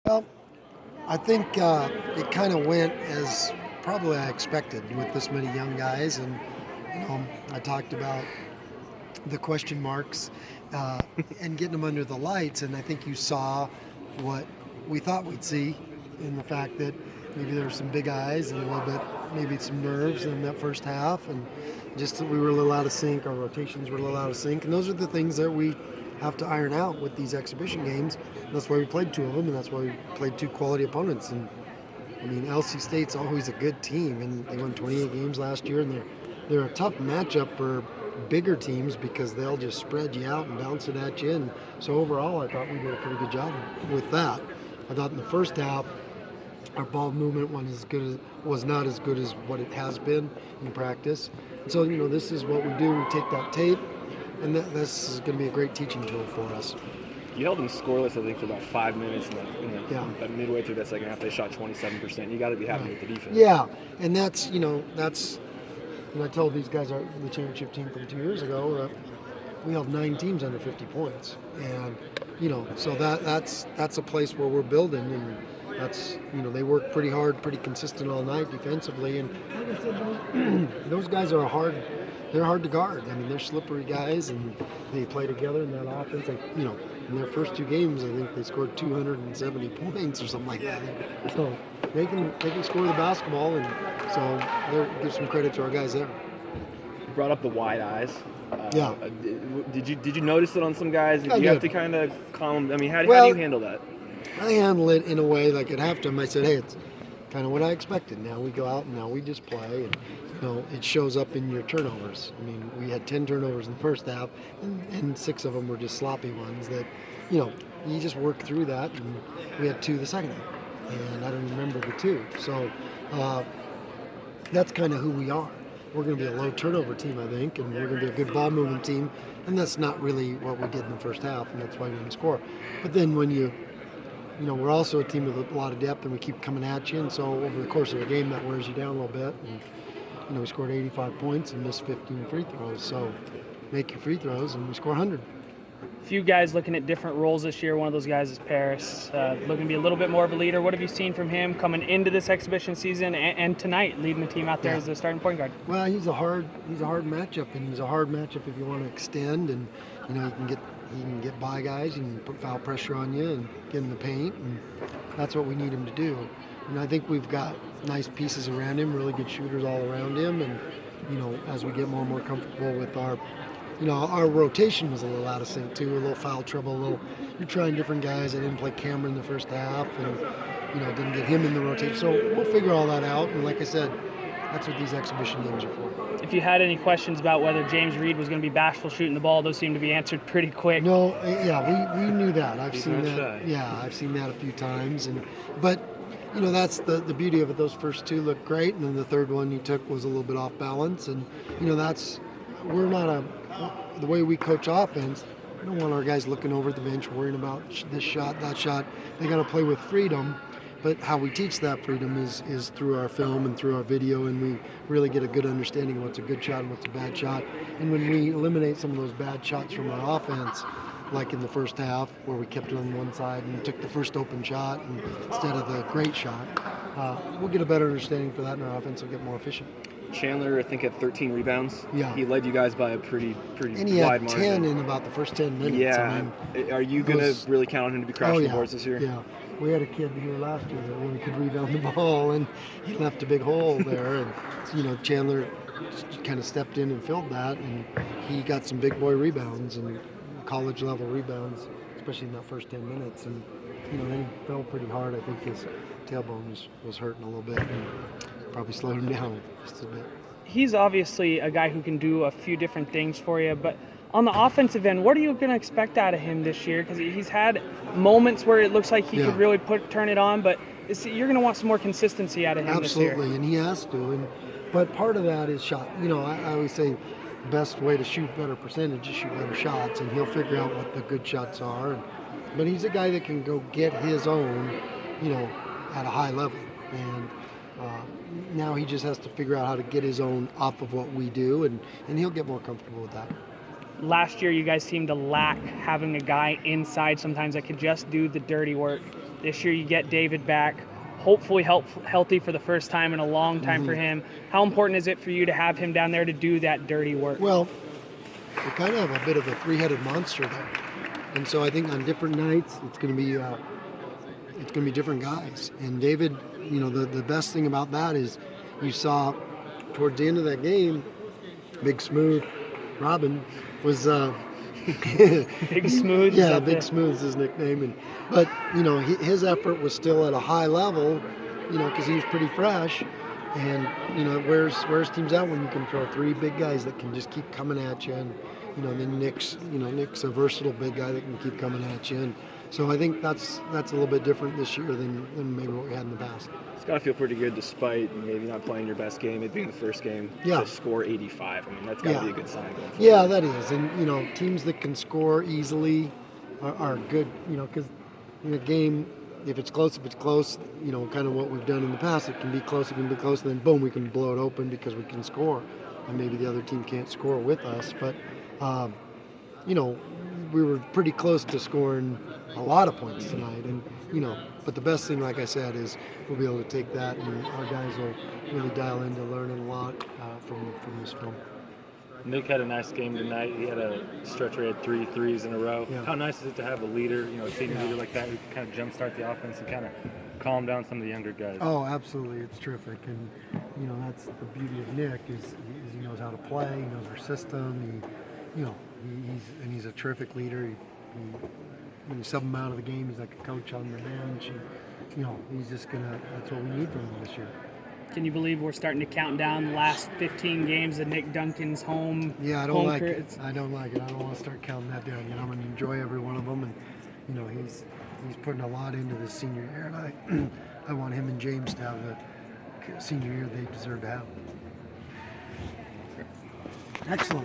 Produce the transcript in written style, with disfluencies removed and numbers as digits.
Well, I think it kind of went as probably I expected with this many young guys, and I talked about the question marks and getting them under the lights, and I think you saw what we thought we'd see in the fact that maybe there were some big eyes and a little bit, maybe some nerves in that first half, and just that we were a little out of sync. Our rotations were a little out of sync, and those are the things that we have to iron out with these exhibition games. That's why we played two of them, and that's why we played two quality opponents. And I mean, LC State's always a good team, and they won 28 games last year, and they're a tough matchup for bigger teams because they'll just spread you out and bounce it at you. And so overall, I thought we did a pretty good job with that. I thought in the first half, our ball movement was not as good as what it has been in practice. And so this is what we do. We take that tape, and this is going to be a great teaching tool for us. You held them scoreless, I think, for about 5 minutes, and midway through that second half, they shot 27%. You got to be happy with the defense. Yeah, and that's. And I told these guys, the championship team from 2 years ago, we held 9 teams under 50 points, and so that's a place where we're building, and that's they work pretty hard, pretty consistent all night defensively, and like I said, those guys are they're hard to guard. I mean, they're slippery guys, and they play together in that offense. In their first 2 games, I think they scored 270 points or something like that. So they can score the basketball, and so give some credit to our guys there. You brought up the wide eyes. Yeah. Did you notice it on some guys? Did you have to kind of calm them? I mean, how do you handle that? I handle it in a way like at halftime. I said, hey, it's kind of what I expected. Now we go out and now we just play, and it shows up in your turnovers. I mean, we had 10 turnovers in the first half, and 6 of them were just sloppy ones that, you just work through that, and we had 2 the second half, and I don't remember the 2. So that's kind of who we are. We're going to be a low turnover team, I think, and we're going to be a good ball movement team, and that's not really what we did in the first half, and that's why we didn't score. But then when we're also a team with a lot of depth, and we keep coming at you, and so over the course of the game, that wears you down a little bit. And we scored 85 points and missed 15 free throws. So make your free throws, and we score 100. A few guys looking at different roles this year. One of those guys is Paris, looking to be a little bit more of a leader. What have you seen from him coming into this exhibition season and tonight, leading the team out there as the starting point guard? Well, he's a hard matchup, and he's a hard matchup if you want to extend, and he can get by guys, he can put foul pressure on you and get in the paint, and that's what we need him to do. And I think we've got nice pieces around him, really good shooters all around him, and as we get more and more comfortable with our rotation was a little out of sync too, a little foul trouble, you're trying different guys. I didn't play Cameron in the first half, and didn't get him in the rotation. So we'll figure all that out, and like I said, that's what these exhibition games are for. If you had any questions about whether James Reed was going to be bashful shooting the ball, those seem to be answered pretty quick. No, we knew that. I've seen that. Yeah, I've seen that a few times, but that's the beauty of it. Those first 2 looked great, and then the third one you took was a little bit off balance, and we're not the way we coach offense. We don't want our guys looking over at the bench worrying about this shot, that shot. They got to play with freedom. But how we teach that freedom is through our film and through our video, and we really get a good understanding of what's a good shot and what's a bad shot. And when we eliminate some of those bad shots from our offense, like in the first half where we kept it on one side and took the first open shot instead of the great shot, we'll get a better understanding for that, and our offense will get more efficient. Chandler, I think, had 13 rebounds. Yeah. He led you guys by a pretty and he wide had margin. 10 in about the first 10 minutes. Yeah. Are you going to really count on him to be crashing the boards this year? Yeah. We had a kid here last year that really could rebound the ball, and he left a big hole there. And, Chandler kind of stepped in and filled that, and he got some big boy rebounds and college-level rebounds, especially in that first 10 minutes. And, then he fell pretty hard. I think his tailbone was hurting a little bit and probably slowed him down just a bit. He's obviously a guy who can do a few different things for you, but on the offensive end, what are you going to expect out of him this year? Because he's had moments where it looks like he could really turn it on, but you're going to want some more consistency out of him this year. Absolutely, and he has to. But part of that is shot. I always say the best way to shoot better percentage is shoot better shots, and he'll figure out what the good shots are. But he's a guy that can go get his own, at a high level. And now he just has to figure out how to get his own off of what we do, and he'll get more comfortable with that. Last year, you guys seemed to lack having a guy inside sometimes that could just do the dirty work. This year you get David back, hopefully healthy for the first time in a long time for him. How important is it for you to have him down there to do that dirty work? Well, we kind of have a bit of a three-headed monster there, and so I think on different nights it's going to be different guys. And David, the best thing about that is you saw towards the end of that game, Big Smooth Robin was Big Smooth. Yeah, Big Smooth's his nickname, but his effort was still at a high level, because he was pretty fresh. And where's teams at when you can throw three big guys that can just keep coming at you, and then Nick's a versatile big guy that can keep coming at you. And so I think that's a little bit different this year than maybe what we had in the past. It's got to feel pretty good despite maybe not playing your best game, it being the first game, to score 85. I mean, that's got to be a good sign going forward. Yeah, that is. And, teams that can score easily are good, because in a game, if it's close, kind of what we've done in the past, it can be close, and then boom, we can blow it open because we can score. And maybe the other team can't score with us. But, we were pretty close to scoring a lot of points tonight. And, but the best thing, like I said, is we'll be able to take that, and our guys will really dial into learning a lot from this film. Nick had a nice game tonight. He had a stretch where he had 3 threes in a row. Yeah. How nice is it to have a leader, a senior leader like that who can kind of jumpstart the offense and kind of calm down some of the younger guys? Oh, absolutely. It's terrific. And, that's the beauty of Nick is he knows how to play. He knows our system. He's a terrific leader. When you sub him out of the game, he's like a coach on the bench. And, he's just that's what we need from him this year. Can you believe we're starting to count down the last 15 games of Nick Duncan's home? Yeah, I don't like it. I don't like it. I don't want to start counting that down. I'm going to enjoy every one of them, and he's putting a lot into this senior year, and I want him and James to have the senior year they deserve to have. Excellent.